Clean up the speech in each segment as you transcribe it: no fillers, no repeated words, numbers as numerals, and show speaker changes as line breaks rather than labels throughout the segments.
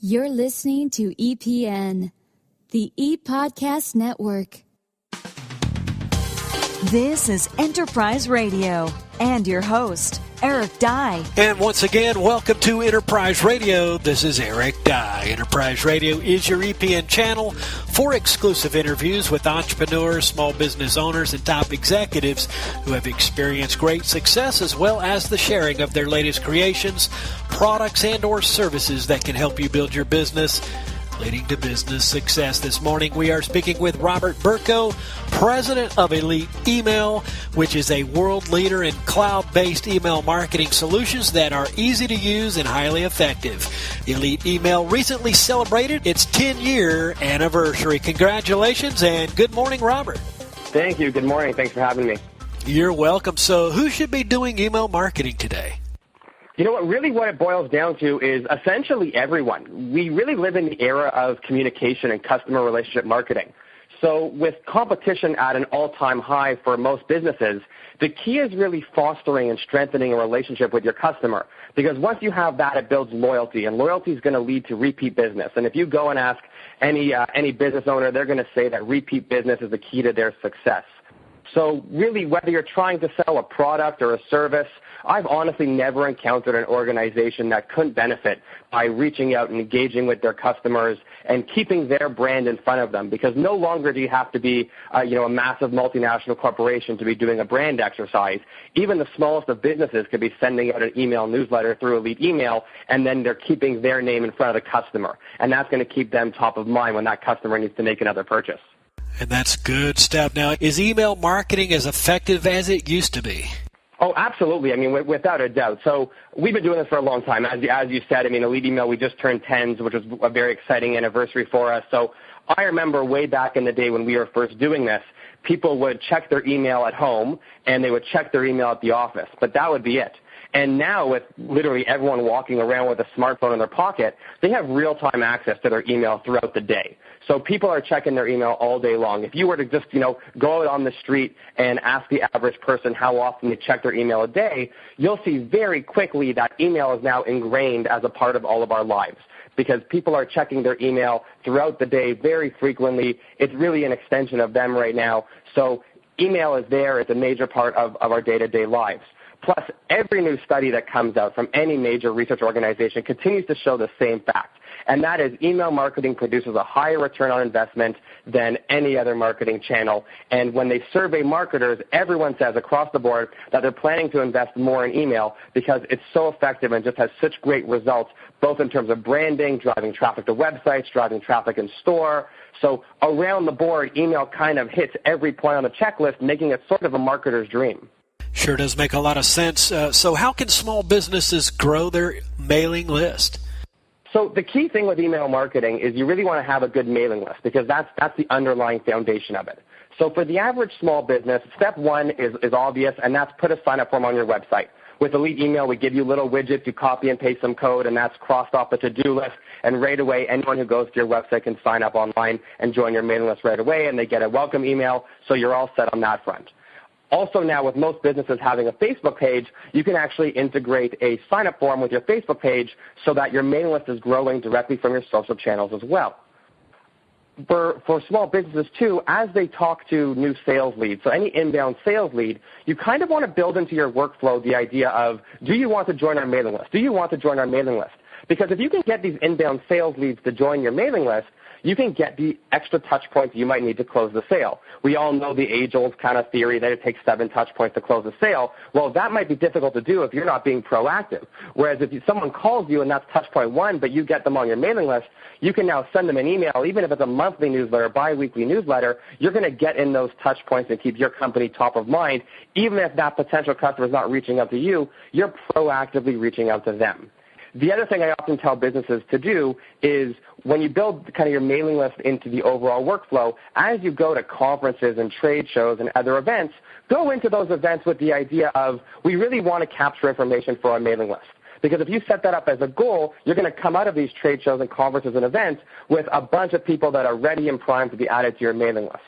You're listening to EPN, the ePodcast Network.
This is Enterprise Radio and your host, Eric Dye.
And once again, welcome to Enterprise Radio. This is Eric Dye. Enterprise Radio is your EPN channel for exclusive interviews with entrepreneurs, small business owners, and top executives who have experienced great success, as well as the sharing of their latest creations, products, and or services that can help you build your business, leading to business success. This morning we are speaking with Robert Burko, president of Elite Email, which is a world leader in cloud-based email marketing solutions that are easy to use and highly effective. Elite Email recently celebrated its 10-year anniversary. Congratulations and good morning, Robert.
Thank you. Good morning. Thanks for having me.
You're welcome. So who should be doing email marketing today?
You know what it boils down to is essentially everyone. We really live in the era of communication and customer relationship marketing. So with competition at an all-time high for most businesses, the key is really fostering and strengthening a relationship with your customer. Because once you have that, it builds loyalty, and loyalty is going to lead to repeat business. And if you go and ask any business owner, they're going to say that repeat business is the key to their success. So really, whether you're trying to sell a product or a service, I've honestly never encountered an organization that couldn't benefit by reaching out and engaging with their customers and keeping their brand in front of them, because no longer do you have to be a massive multinational corporation to be doing a brand exercise. Even the smallest of businesses could be sending out an email newsletter through Elite Email, and then they're keeping their name in front of the customer. And that's going to keep them top of mind when that customer needs to make another purchase.
And that's good stuff. Now, is email marketing as effective as it used to be?
Oh, absolutely. I mean, without a doubt. So we've been doing this for a long time. As you said, I mean, Elite Email, we just turned 10s, which was a very exciting anniversary for us. So I remember way back in the day when we were first doing this, people would check their email at home and they would check their email at the office, but that would be it. And now with literally everyone walking around with a smartphone in their pocket, they have real-time access to their email throughout the day. So people are checking their email all day long. If you were to just, go out on the street and ask the average person how often they check their email a day, you'll see very quickly that email is now ingrained as a part of all of our lives, because people are checking their email throughout the day very frequently. It's really an extension of them right now. So email is there. It's a major part of our day-to-day lives. Plus, every new study that comes out from any major research organization continues to show the same fact, and that is email marketing produces a higher return on investment than any other marketing channel. And when they survey marketers, everyone says across the board that they're planning to invest more in email because it's so effective and just has such great results, both in terms of branding, driving traffic to websites, driving traffic in store. So around the board, email kind of hits every point on the checklist, making it sort of a marketer's dream.
Sure does make a lot of sense. So how can small businesses grow their mailing list?
So the key thing with email marketing is you really want to have a good mailing list, because that's the underlying foundation of it. So for the average small business, step one is obvious, and that's put a sign-up form on your website. With Elite Email, we give you little widgets. You copy and paste some code, and that's crossed off the to-do list. And right away, anyone who goes to your website can sign up online and join your mailing list right away, and they get a welcome email, so you're all set on that front. Also now, with most businesses having a Facebook page, you can actually integrate a sign-up form with your Facebook page so that your mailing list is growing directly from your social channels as well. For small businesses, too, as they talk to new sales leads, so any inbound sales lead, you kind of want to build into your workflow the idea of, do you want to join our mailing list? Do you want to join our mailing list? Because if you can get these inbound sales leads to join your mailing list, you can get the extra touch points you might need to close the sale. We all know the age-old kind of theory that it takes 7 touch points to close a sale. Well, that might be difficult to do if you're not being proactive. Whereas if someone calls you and that's touch point 1, but you get them on your mailing list, you can now send them an email. Even if it's a monthly newsletter, bi-weekly newsletter, you're going to get in those touch points and keep your company top of mind. Even if that potential customer is not reaching out to you, you're proactively reaching out to them. The other thing I often tell businesses to do is when you build kind of your mailing list into the overall workflow, as you go to conferences and trade shows and other events, go into those events with the idea of, we really want to capture information for our mailing list. Because if you set that up as a goal, you're going to come out of these trade shows and conferences and events with a bunch of people that are ready and primed to be added to your mailing list.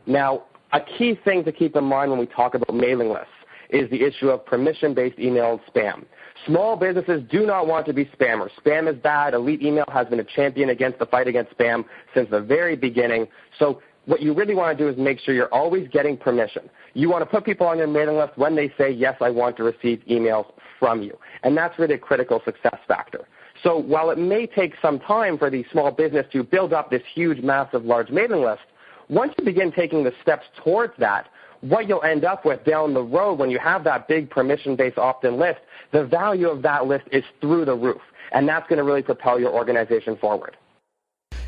Now, a key thing to keep in mind when we talk about mailing lists is the issue of permission-based email and spam. Small businesses do not want to be spammers. Spam is bad. Elite Email has been a champion against the fight against spam since the very beginning. So what you really want to do is make sure you're always getting permission. You want to put people on your mailing list when they say, yes, I want to receive emails from you. And that's really a critical success factor. So while it may take some time for the small business to build up this huge, massive, large mailing list, once you begin taking the steps towards that, what you'll end up with down the road when you have that big permission-based opt-in list, the value of that list is through the roof. And that's going to really propel your organization forward.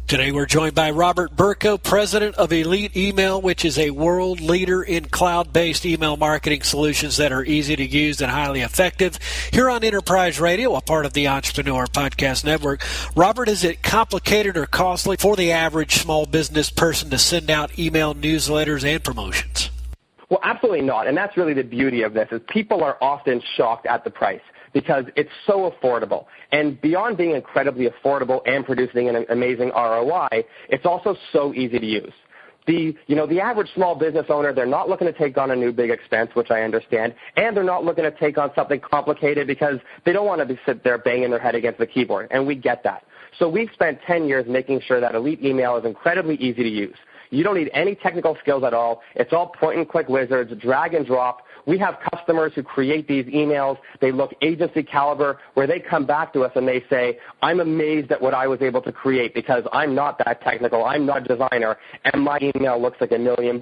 Today we're joined by Robert Burko, president of Elite Email, which is a world leader in cloud-based email marketing solutions that are easy to use and highly effective. Here on Enterprise Radio, a part of the Entrepreneur Podcast Network. Robert, is it complicated or costly for the average small business person to send out email newsletters and promotions?
Well, absolutely not. And that's really the beauty of this, is people are often shocked at the price because it's so affordable. And beyond being incredibly affordable and producing an amazing ROI, it's also so easy to use. The average small business owner, they're not looking to take on a new big expense, which I understand, and they're not looking to take on something complicated because they don't want to sit there banging their head against the keyboard, and we get that. So we've spent 10 years making sure that Elite Email is incredibly easy to use. You don't need any technical skills at all. It's all point-and-click wizards, drag and drop. We have customers who create these emails. They look agency caliber, where they come back to us and they say, I'm amazed at what I was able to create because I'm not that technical, I'm not a designer, and my email looks like $1 million.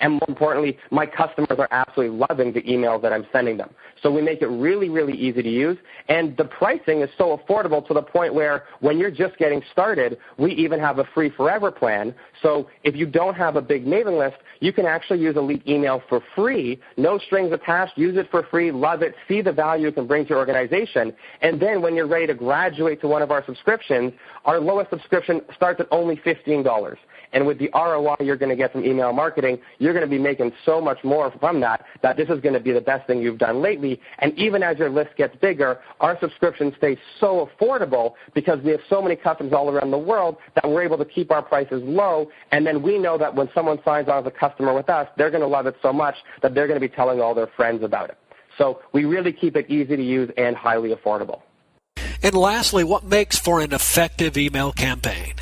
And more importantly, my customers are absolutely loving the emails that I'm sending them. So we make it really, really easy to use. And the pricing is so affordable to the point where when you're just getting started, we even have a free forever plan. So if you don't have a big mailing list, you can actually use Elite Email for free, no strings attached, use it for free, love it, see the value it can bring to your organization. And then when you're ready to graduate to one of our subscriptions, our lowest subscription starts at only $15. And with the ROI you're going to get from email marketing, you're going to be making so much more from that this is going to be the best thing you've done lately. And even as your list gets bigger, our subscription stays so affordable because we have so many customers all around the world that we're able to keep our prices low. And then we know that when someone signs on as a customer with us, they're going to love it so much that they're going to be telling all their friends about it. So we really keep it easy to use and highly affordable.
And lastly, what makes for an effective email campaign?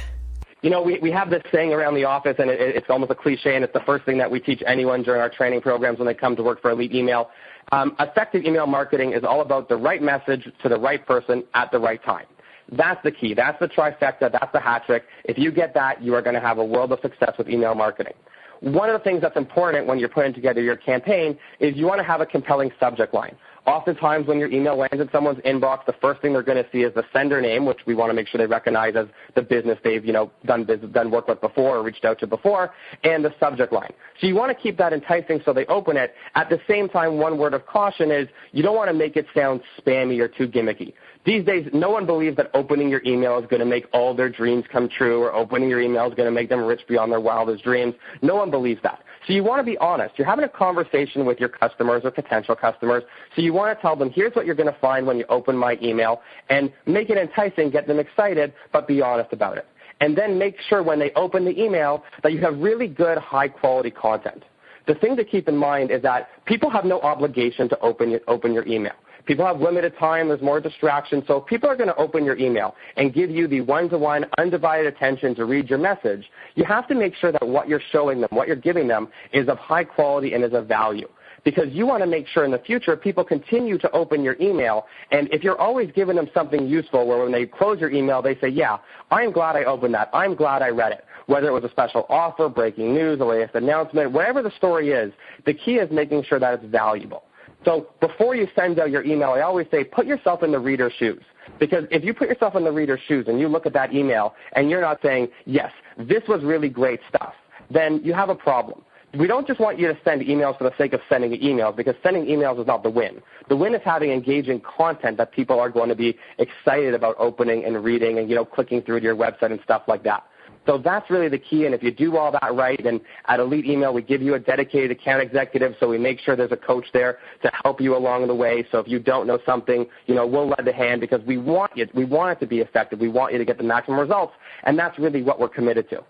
You know, we have this saying around the office, and it's almost a cliche, and it's the first thing that we teach anyone during our training programs when they come to work for Elite Email. Effective email marketing is all about the right message to the right person at the right time. That's the key. That's the trifecta. That's the hat trick. If you get that, you are going to have a world of success with email marketing. One of the things that's important when you're putting together your campaign is you want to have a compelling subject line. Oftentimes when your email lands in someone's inbox, the first thing they're going to see is the sender name, which we want to make sure they recognize as the business they've done work with before or reached out to before, and the subject line. So you want to keep that enticing so they open it. At the same time, one word of caution is you don't want to make it sound spammy or too gimmicky. These days, no one believes that opening your email is going to make all their dreams come true or opening your email is going to make them rich beyond their wildest dreams. No one believes that. So you want to be honest. You're having a conversation with your customers or potential customers, so you want to tell them, here's what you're going to find when you open my email, and make it enticing, get them excited, but be honest about it. And then make sure when they open the email that you have really good, high-quality content. The thing to keep in mind is that people have no obligation to open your email. People have limited time. There's more distraction. So if people are going to open your email and give you the one-to-one undivided attention to read your message, you have to make sure that what you're showing them, what you're giving them, is of high quality and is of value. Because you want to make sure in the future people continue to open your email. And if you're always giving them something useful where when they close your email, they say, yeah, I'm glad I opened that. I'm glad I read it. Whether it was a special offer, breaking news, the latest announcement, whatever the story is, the key is making sure that it's valuable. So before you send out your email, I always say put yourself in the reader's shoes. Because if you put yourself in the reader's shoes and you look at that email and you're not saying, yes, this was really great stuff, then you have a problem. We don't just want you to send emails for the sake of sending emails, because sending emails is not the win. The win is having engaging content that people are going to be excited about opening and reading and, clicking through to your website and stuff like that. So that's really the key, and if you do all that right, then at Elite Email we give you a dedicated account executive, so we make sure there's a coach there to help you along the way. So if you don't know something, we'll lend a hand because we want it to be effective. We want you to get the maximum results, and that's really what we're committed to.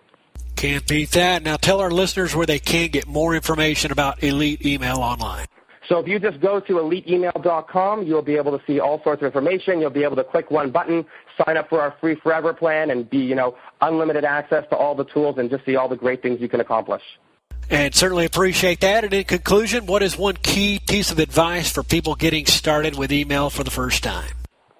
Can't beat that. Now tell our listeners where they can get more information about Elite Email online.
So if you just go to eliteemail.com, you'll be able to see all sorts of information. You'll be able to click one button, sign up for our free forever plan, and be, unlimited access to all the tools and just see all the great things you can accomplish.
And certainly appreciate that. And in conclusion, what is one key piece of advice for people getting started with email for the first time?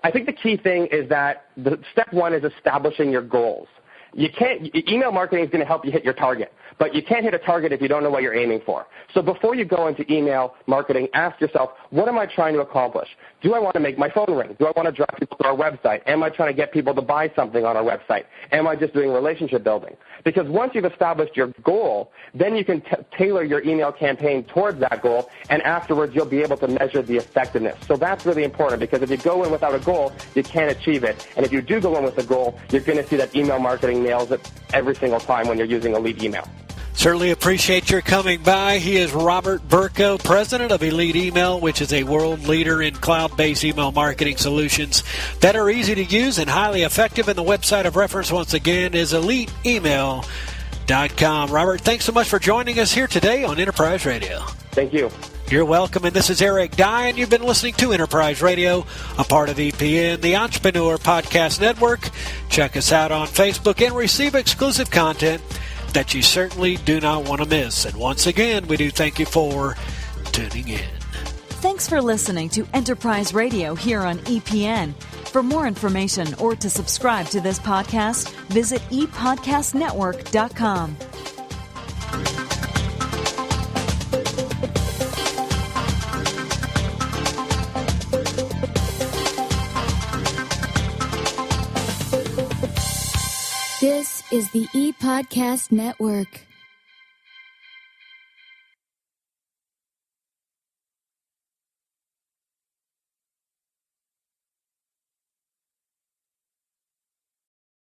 I think the key thing is that step one is establishing your goals. Email marketing is going to help you hit your target, but you can't hit a target if you don't know what you're aiming for. So before you go into email marketing, ask yourself, what am I trying to accomplish? Do I want to make my phone ring? Do I want to drive people to our website? Am I trying to get people to buy something on our website? Am I just doing relationship building? Because once you've established your goal, then you can tailor your email campaign towards that goal, and afterwards you'll be able to measure the effectiveness. So that's really important, because if you go in without a goal, you can't achieve it. And if you do go in with a goal, you're going to see that email marketing nails it every single time when you're using Elite Email.
Certainly appreciate your coming by. He is Robert Burko, president of Elite Email, which is a world leader in cloud-based email marketing solutions that are easy to use and highly effective. And the website of reference, once again, is eliteemail.com. Robert, thanks so much for joining us here today on Enterprise Radio.
Thank you.
You're welcome, and this is Eric Dye, and you've been listening to Enterprise Radio, a part of EPN, the Entrepreneur Podcast Network. Check us out on Facebook and receive exclusive content that you certainly do not want to miss. And once again, we do thank you for tuning in.
Thanks for listening to Enterprise Radio here on EPN. For more information or to subscribe to this podcast, visit epodcastnetwork.com.
This is the ePodcast Network.